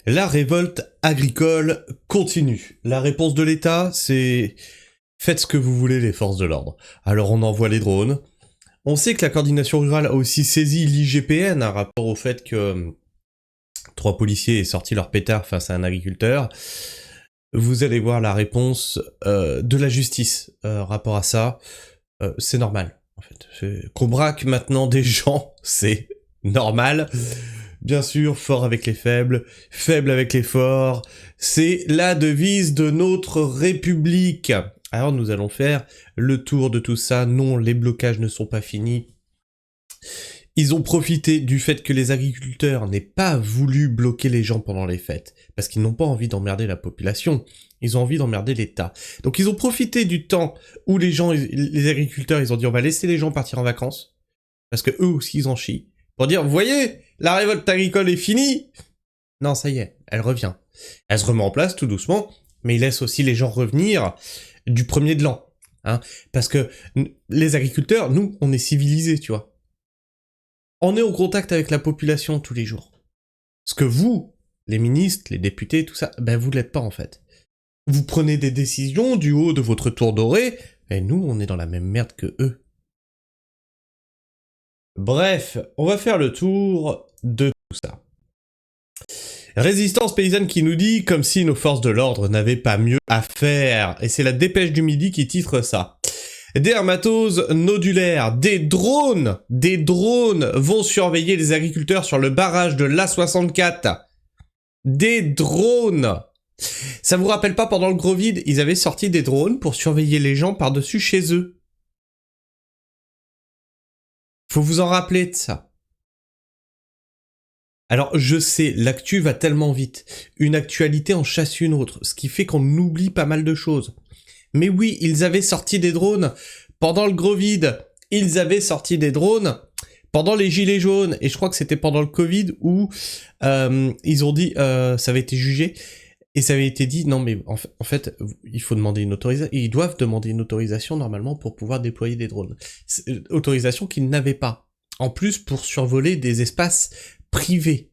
La révolte agricole continue. La réponse de l'État, c'est faites ce que vous voulez les forces de l'ordre. Alors on envoie les drones. On sait que la coordination rurale a aussi saisi l'IGPN, un rapport au fait que 3 policiers aient sorti leur pétard face à un agriculteur. Vous allez voir la réponse de la justice rapport à ça. C'est normal, en fait. Qu'on braque maintenant des gens, c'est normal. Bien sûr, fort avec les faibles, faible avec les forts. C'est la devise de notre République. Alors nous allons faire le tour de tout ça. Non, les blocages ne sont pas finis. Ils ont profité du fait que les agriculteurs n'aient pas voulu bloquer les gens pendant les fêtes, parce qu'ils n'ont pas envie d'emmerder la population, ils ont envie d'emmerder l'État. Donc ils ont profité du temps où les agriculteurs, ils ont dit on va laisser les gens partir en vacances, parce que eux aussi ils en chient, pour dire vous voyez, la révolte agricole est finie. Non, ça y est, elle revient. Elle se remet en place tout doucement, mais ils laissent aussi les gens revenir du premier de l'an. Hein, parce que les agriculteurs, nous, on est civilisés, tu vois. On est au contact avec la population tous les jours. Ce que vous, les ministres, les députés, tout ça, ben vous l'êtes pas en fait. Vous prenez des décisions du haut de votre tour doré, et nous, on est dans la même merde que eux. Bref, on va faire le tour de tout ça. Résistance paysanne qui nous dit comme si nos forces de l'ordre n'avaient pas mieux à faire. Et c'est la Dépêche du Midi qui titre ça. Dermatose nodulaire, des drones vont surveiller les agriculteurs sur le barrage de l'A64. Des drones. Ça vous rappelle pas pendant le gros vide, ils avaient sorti des drones pour surveiller les gens par-dessus chez eux. Faut vous en rappeler de ça. Alors je sais, l'actu va tellement vite. Une actualité en chasse une autre, ce qui fait qu'on oublie pas mal de choses. Mais oui, ils avaient sorti des drones pendant le gros vide. Ils avaient sorti des drones pendant les gilets jaunes. Et je crois que c'était pendant le Covid où ils ont dit, ça avait été jugé. Et ça avait été dit, non mais en fait, il faut demander une autorisation. Ils doivent demander une autorisation normalement pour pouvoir déployer des drones. Autorisation qu'ils n'avaient pas. En plus pour survoler des espaces privés.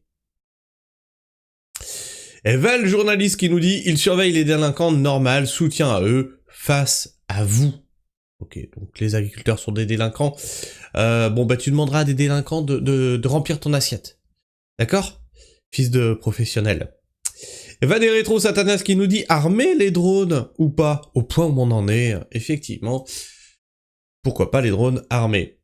Et Val, journaliste qui nous dit, ils surveillent les délinquants normal, soutien à eux, face à vous. Ok, donc les agriculteurs sont des délinquants. Bon bah tu demanderas à des délinquants de remplir ton assiette. D'accord ? Fils de professionnel. Et va des rétro Satanas qui nous dit armer les drones ou pas, au point où on en est, effectivement. Pourquoi pas les drones armés ?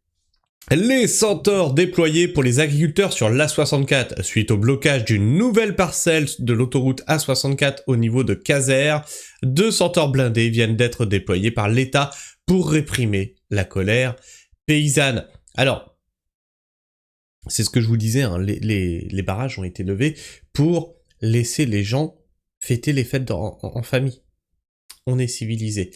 Les centaures déployés pour les agriculteurs sur l'A64 suite au blocage d'une nouvelle parcelle de l'autoroute A64 au niveau de Caser. 2 centaures blindés viennent d'être déployés par l'État pour réprimer la colère paysanne. Alors, c'est ce que je vous disais, hein, les barrages ont été levés pour laisser les gens fêter les fêtes en famille. On est civilisé.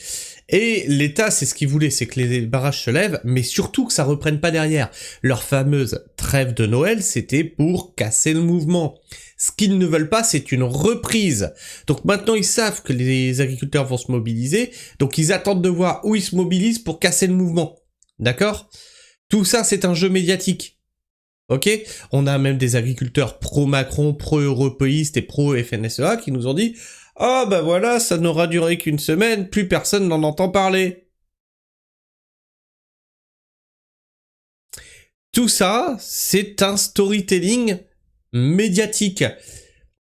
Et l'État, c'est ce qu'il voulait, c'est que les barrages se lèvent, mais surtout que ça reprenne pas derrière. Leur fameuse trêve de Noël, c'était pour casser le mouvement. Ce qu'ils ne veulent pas, c'est une reprise. Donc maintenant, ils savent que les agriculteurs vont se mobiliser, donc ils attendent de voir où ils se mobilisent pour casser le mouvement. D'accord ? Tout ça, c'est un jeu médiatique. Ok ? On a même des agriculteurs pro-Macron, pro-européistes et pro-FNSEA qui nous ont dit « Ah bah voilà, ça n'aura duré qu'une semaine, plus personne n'en entend parler. » Tout ça, c'est un storytelling médiatique.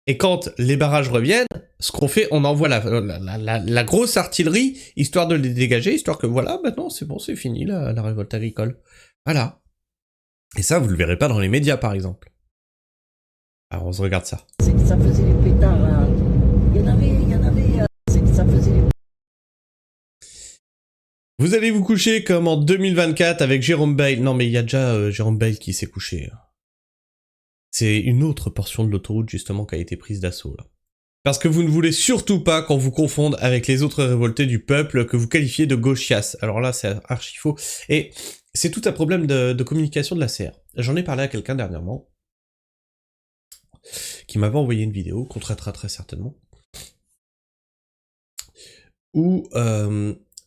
Et quand les barrages reviennent, ce qu'on fait, on envoie la grosse artillerie, histoire de les dégager, histoire que voilà, maintenant c'est bon, c'est fini la révolte agricole. Voilà. Et ça, vous le verrez pas dans les médias, par exemple. Alors on se regarde ça. C'est que ça faisait les pétards, là. Il y en avait, c'est que ça faisait les... Vous allez vous coucher comme en 2024 avec Jérôme Bale. Non mais il y a déjà Jérôme Bale qui s'est couché. C'est une autre portion de l'autoroute justement qui a été prise d'assaut là. Parce que vous ne voulez surtout pas qu'on vous confonde avec les autres révoltés du peuple que vous qualifiez de gauchias. Alors là c'est archi faux. Et c'est tout un problème de communication de la CR. J'en ai parlé à quelqu'un dernièrement qui m'avait envoyé une vidéo qu'on traitera très certainement. Où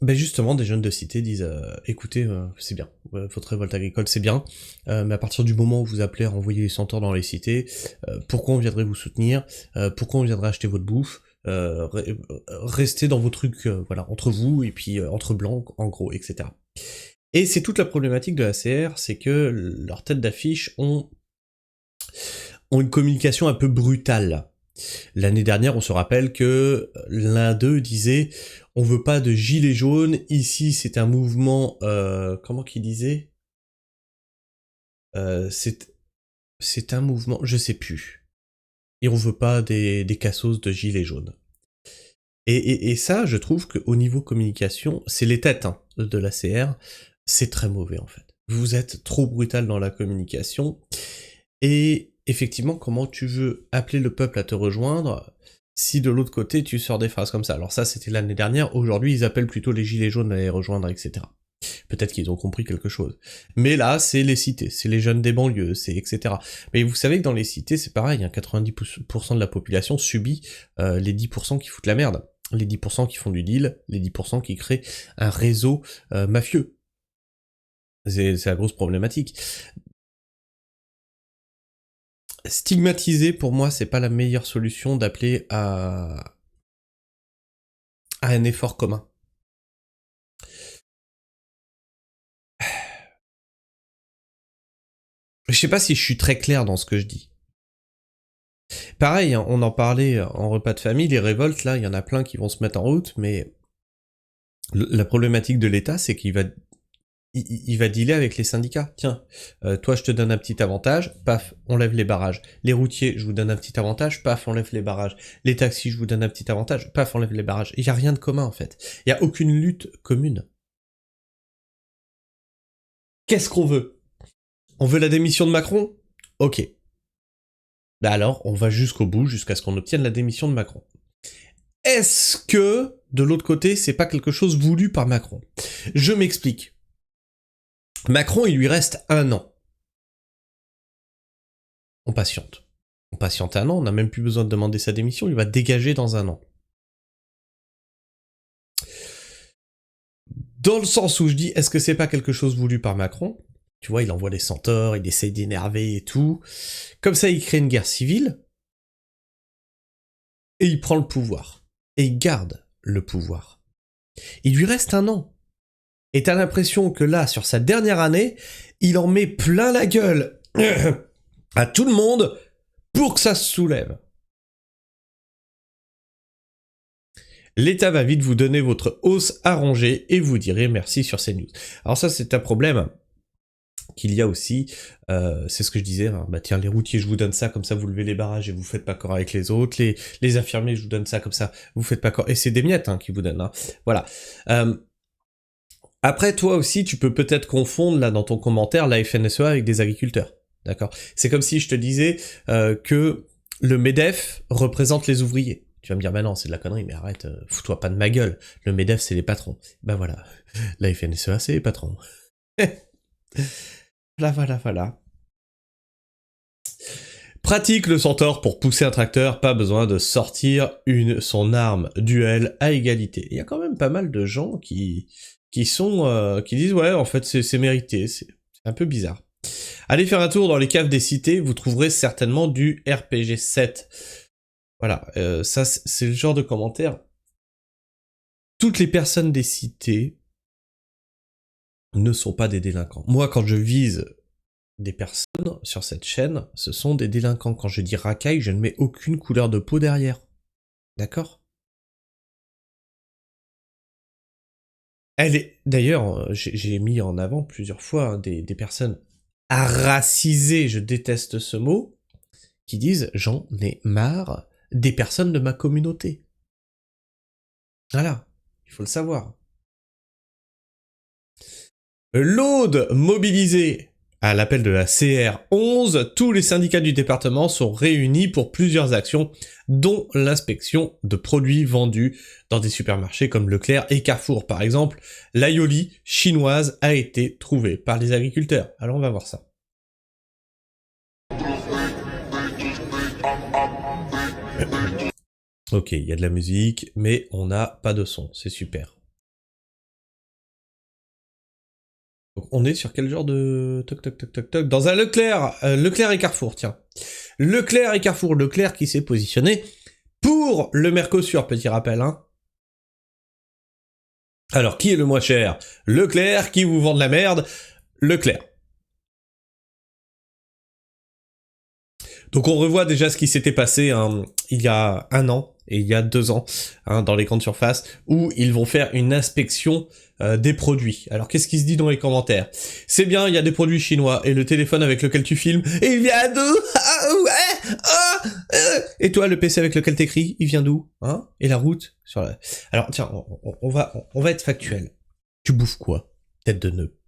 Ben justement, des jeunes de cité disent écoutez, c'est bien, votre révolte agricole c'est bien, mais à partir du moment où vous appelez à envoyer les centaures dans les cités, pourquoi on viendrait vous soutenir, pourquoi on viendrait acheter votre bouffe, restez dans vos trucs, voilà, entre vous et puis entre blancs, en gros, etc. Et c'est toute la problématique de la CR, c'est que leurs têtes d'affiche ont une communication un peu brutale. L'année dernière, on se rappelle que l'un d'eux disait « On veut pas de gilets jaunes, ici c'est un mouvement... comment qu'il disait c'est un mouvement... je sais plus. Et on veut pas des cassos de gilets jaunes. » Et ça, je trouve qu'au niveau communication, c'est les têtes hein, de la CR, c'est très mauvais en fait. Vous êtes trop brutal dans la communication, et effectivement, comment tu veux appeler le peuple à te rejoindre si de l'autre côté tu sors des phrases comme ça? Alors ça c'était l'année dernière, aujourd'hui ils appellent plutôt les gilets jaunes à les rejoindre, etc. Peut-être qu'ils ont compris quelque chose. Mais là, c'est les cités, c'est les jeunes des banlieues, c'est etc. Mais vous savez que dans les cités, c'est pareil, hein, 90% de la population subit les 10% qui foutent la merde. Les 10% qui font du deal, les 10% qui créent un réseau mafieux. C'est la grosse problématique. Stigmatiser, pour moi, c'est pas la meilleure solution d'appeler à un effort commun. Je sais pas si je suis très clair dans ce que je dis. Pareil, hein, on en parlait en repas de famille, les révoltes, là, il y en a plein qui vont se mettre en route, mais la problématique de l'État, c'est qu'il va dealer avec les syndicats. Tiens, toi je te donne un petit avantage, paf, on lève les barrages. Les routiers, je vous donne un petit avantage, paf, on lève les barrages. Les taxis, je vous donne un petit avantage, paf, on lève les barrages. Il y a rien de commun en fait. Il y a aucune lutte commune. Qu'est-ce qu'on veut? On veut la démission de Macron? Ok. Bah alors, on va jusqu'au bout, jusqu'à ce qu'on obtienne la démission de Macron. Est-ce que, de l'autre côté, c'est pas quelque chose voulu par Macron? Je m'explique. Macron, il lui reste 1 an. On patiente. On patiente 1 an, on n'a même plus besoin de demander sa démission, il va dégager dans 1 an. Dans le sens où je dis, est-ce que c'est pas quelque chose voulu par Macron? Tu vois, il envoie les centaures, il essaye d'énerver et tout. Comme ça, il crée une guerre civile. Et il prend le pouvoir. Et il garde le pouvoir. Il lui reste 1 an. Et t'as l'impression que là, sur sa dernière année, il en met plein la gueule à tout le monde pour que ça se soulève. L'État va vite vous donner votre hausse à ronger et vous direz merci sur CNews. Alors ça, c'est un problème qu'il y a aussi, c'est ce que je disais, hein, bah tiens, les routiers, je vous donne ça, comme ça vous levez les barrages et vous faites pas corps avec les autres, les infirmiers, je vous donne ça, comme ça vous faites pas corps, et c'est des miettes hein, qui vous donnent, hein. Voilà. Après, toi aussi, tu peux peut-être confondre, là, dans ton commentaire, la FNSEA avec des agriculteurs, d'accord? C'est comme si je te disais que le MEDEF représente les ouvriers. Tu vas me dire, bah non, c'est de la connerie, mais arrête, fous-toi pas de ma gueule. Le MEDEF, c'est les patrons. Ben voilà, la FNSEA, c'est les patrons. Voilà. Pratique le centaure pour pousser un tracteur, pas besoin de sortir son arme, duel à égalité. Il y a quand même pas mal de gens qui disent ouais, en fait c'est mérité, c'est un peu bizarre. Allez faire un tour dans les caves des cités, vous trouverez certainement du RPG 7. Voilà, ça c'est le genre de commentaire. Toutes les personnes des cités ne sont pas des délinquants. Moi, quand je vise des personnes sur cette chaîne, ce sont des délinquants. Quand je dis racaille, je ne mets aucune couleur de peau derrière. D'accord ? Elle est... D'ailleurs, j'ai mis en avant plusieurs fois hein, des personnes racisées, je déteste ce mot, qui disent « j'en ai marre des personnes de ma communauté ». Voilà, il faut le savoir. L'Aude mobilisée à l'appel de la CR11, tous les syndicats du département sont réunis pour plusieurs actions, dont l'inspection de produits vendus dans des supermarchés comme Leclerc et Carrefour. Par exemple, l'aioli chinoise a été trouvée par les agriculteurs. Alors on va voir ça. Ok, il y a de la musique, mais on n'a pas de son, c'est super. Donc on est sur quel genre de... Toc toc toc toc toc. Dans un Leclerc. Leclerc et Carrefour, tiens. Leclerc et Carrefour. Leclerc qui s'est positionné pour le Mercosur, petit rappel, hein. Alors, qui est le moins cher? Leclerc, qui vous vend de la merde? Leclerc. Donc on revoit déjà ce qui s'était passé il y a 1 an et il y a 2 ans dans les grandes surfaces où ils vont faire une inspection des produits. Alors qu'est-ce qui se dit dans les commentaires? C'est bien, il y a des produits chinois et le téléphone avec lequel tu filmes, il vient d'où? Et toi, le PC avec lequel t'écris, il vient d'où? Et la route sur la... Alors tiens, on va être factuel. Tu bouffes quoi? Tête de nœud.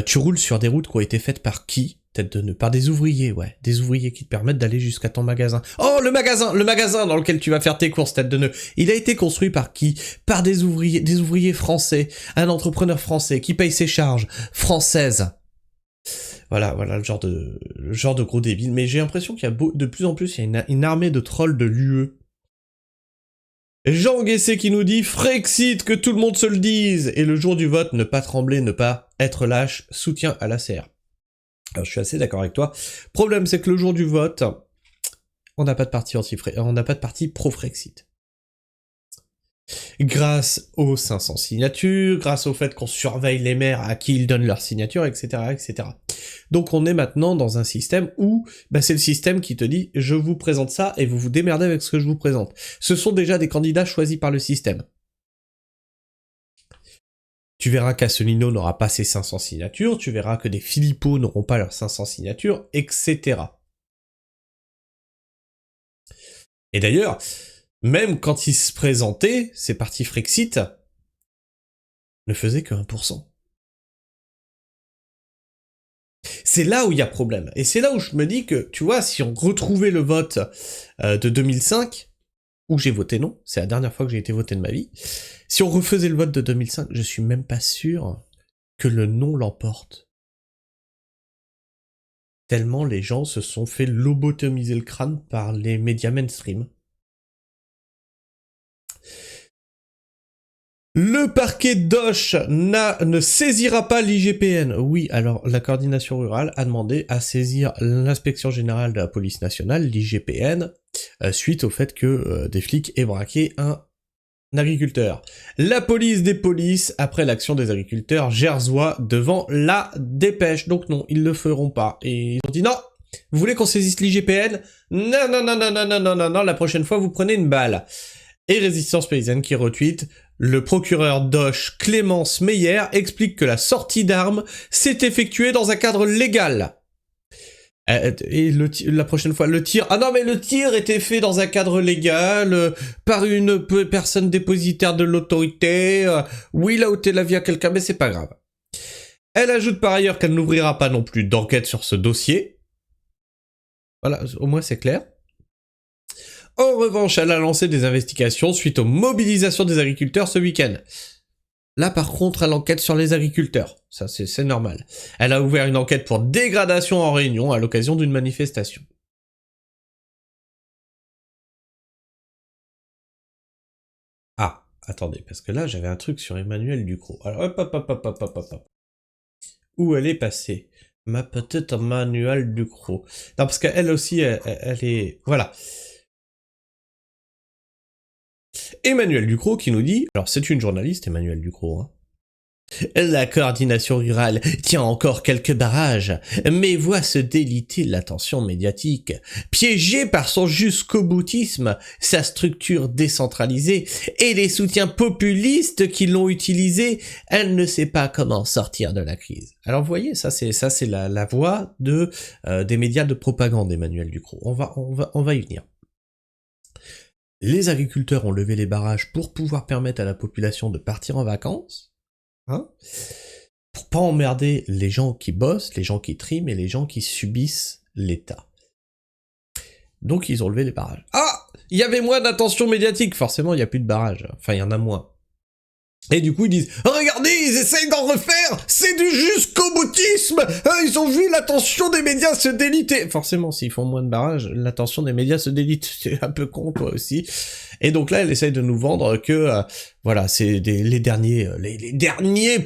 Tu roules sur des routes qui ont été faites par qui? Tête de nœud. Par des ouvriers, ouais. Des ouvriers qui te permettent d'aller jusqu'à ton magasin. Oh, le magasin dans lequel tu vas faire tes courses, tête de nœud. Il a été construit par qui? Par des ouvriers français. Un entrepreneur français qui paye ses charges françaises. Voilà le genre de gros débile. Mais j'ai l'impression qu'il y a de plus en plus, il y a une armée de trolls de l'UE. Jean Guessé qui nous dit « Frexit, que tout le monde se le dise !» Et le jour du vote, ne pas trembler, ne pas être lâche, soutien à la CR. Alors je suis assez d'accord avec toi. Problème, c'est que le jour du vote, on n'a pas de parti pro-Frexit. Grâce aux 500 signatures, grâce au fait qu'on surveille les maires à qui ils donnent leurs signatures, etc., etc. Donc on est maintenant dans un système où c'est le système qui te dit « je vous présente ça et vous vous démerdez avec ce que je vous présente ». Ce sont déjà des candidats choisis par le système. Tu verras qu'Asselineau n'aura pas ses 500 signatures, tu verras que des Philippot n'auront pas leurs 500 signatures, etc. Et d'ailleurs, même quand ils se présentaient, ces partis Frexit ne faisaient que 1%. C'est là où il y a problème. Et c'est là où je me dis que, tu vois, si on retrouvait le vote de 2005, où j'ai voté non, c'est la dernière fois que j'ai été voté de ma vie, si on refaisait le vote de 2005, je suis même pas sûr que le non l'emporte. Tellement les gens se sont fait lobotomiser le crâne par les médias mainstream. Le parquet d'Auch ne saisira pas l'IGPN. Oui, alors la coordination rurale a demandé à saisir l'inspection générale de la police nationale, l'IGPN, suite au fait que des flics aient braqué un agriculteur. La police des polices, après l'action des agriculteurs gersois devant la dépêche. Donc non, ils le feront pas. Et ils ont dit non, vous voulez qu'on saisisse l'IGPN? Non, la prochaine fois vous prenez une balle. Et Résistance Paysanne qui retweet, le procureur d'Auch, Clémence Meyer, explique que la sortie d'armes s'est effectuée dans un cadre légal. Et la prochaine fois, le tir... Ah non, mais le tir était fait dans un cadre légal, par une personne dépositaire de l'autorité. Oui, il a ôté la vie à quelqu'un, mais c'est pas grave. Elle ajoute par ailleurs qu'elle n'ouvrira pas non plus d'enquête sur ce dossier. Voilà, au moins c'est clair. En revanche, elle a lancé des investigations suite aux mobilisations des agriculteurs ce week-end. Là, par contre, elle enquête sur les agriculteurs. Ça, c'est normal. Elle a ouvert une enquête pour dégradation en Réunion à l'occasion d'une manifestation. Ah, attendez, parce que là, j'avais un truc sur Emmanuel Ducrot. Alors, hop. Où elle est passée? Ma petite Emmanuel Ducrot. Non, parce qu'elle aussi, elle est... Voilà. Emmanuel Ducrot qui nous dit, alors c'est une journaliste Emmanuel Ducrot, hein. La coordination rurale tient encore quelques barrages, mais voit se déliter l'attention médiatique. Piégée par son jusqu'au boutisme, sa structure décentralisée et les soutiens populistes qui l'ont utilisée, elle ne sait pas comment sortir de la crise. Alors vous voyez, ça c'est la voix des médias de propagande Emmanuel Ducrot. On va y venir. Les agriculteurs ont levé les barrages pour pouvoir permettre à la population de partir en vacances. Pour pas emmerder les gens qui bossent, les gens qui triment et les gens qui subissent l'État. Donc ils ont levé les barrages. Ah, il y avait moins d'attention médiatique, forcément il n'y a plus de barrages, enfin il y en a moins. Et du coup ils disent, regardez, ils essayent d'en refaire, c'est du jusqu'au boutisme, ils ont vu l'attention des médias se déliter. Forcément s'ils font moins de barrages, l'attention des médias se délite, c'est un peu con toi aussi. Et donc là elle essaye de nous vendre que Voilà, c'est les derniers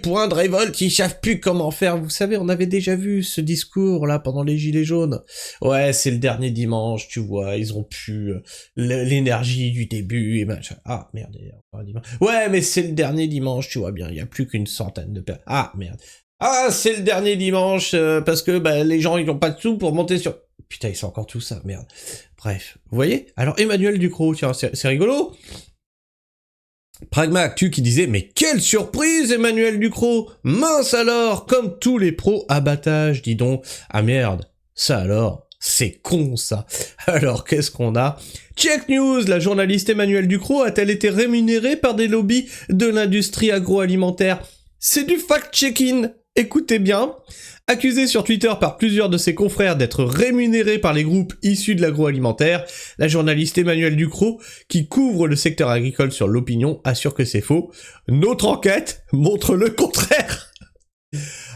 points de révolte, ils savent plus comment faire. Vous savez, on avait déjà vu ce discours là pendant les Gilets jaunes. Ouais, c'est le dernier dimanche, tu vois, ils ont plus l'énergie du début et machin. Ah merde, il y a encore un dimanche. Ouais, mais c'est le dernier dimanche, tu vois bien, il y a plus qu'une centaine de personnes. Ah merde. Ah, c'est le dernier dimanche parce que bah, les gens ils ont pas de sous pour monter sur. Putain, ils sont encore tout ça, merde. Bref, vous voyez. Alors Emmanuel Ducrot, tiens, c'est rigolo. Pragma Actu qui disait « Mais quelle surprise, Emmanuel Ducrot! Mince alors, comme tous les pros abattage, dis donc. Ah merde, ça alors, c'est con ça. Alors qu'est-ce qu'on a? Check News, la journaliste Emmanuel Ducrot a-t-elle été rémunérée par des lobbies de l'industrie agroalimentaire? C'est du fact-checking, écoutez bien. Accusée sur Twitter par plusieurs de ses confrères d'être rémunérée par les groupes issus de l'agroalimentaire, la journaliste Emmanuel Ducrot, qui couvre le secteur agricole sur l'opinion, assure que c'est faux. Notre enquête montre le contraire.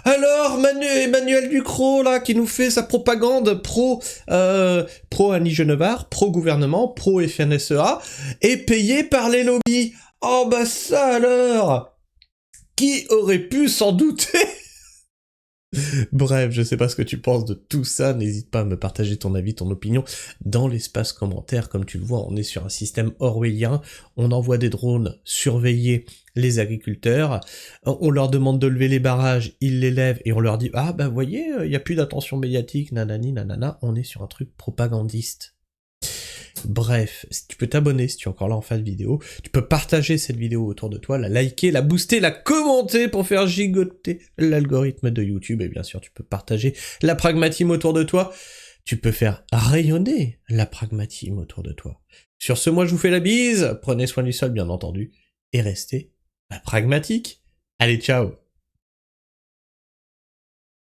Alors, Emmanuel Ducrot, là, qui nous fait sa propagande pro Annie Genevard, pro-gouvernement, pro-FNSEA, est payé par les lobbies. Oh bah ça alors! Qui aurait pu s'en douter? Bref, je sais pas ce que tu penses de tout ça, n'hésite pas à me partager ton avis, ton opinion dans l'espace commentaire. Comme tu le vois, on est sur un système orwellien, on envoie des drones surveiller les agriculteurs, on leur demande de lever les barrages, ils les lèvent et on leur dit « Ah bah voyez, il y a plus d'attention médiatique, nanani, nanana », on est sur un truc propagandiste. Bref, tu peux t'abonner si tu es encore là en fin de vidéo, tu peux partager cette vidéo autour de toi, la liker, la booster, la commenter pour faire gigoter l'algorithme de YouTube, et bien sûr tu peux partager la pragmatisme autour de toi, tu peux faire rayonner la pragmatisme autour de toi. Sur ce, moi je vous fais la bise, prenez soin du sol bien entendu, et restez pragmatique. Allez, ciao!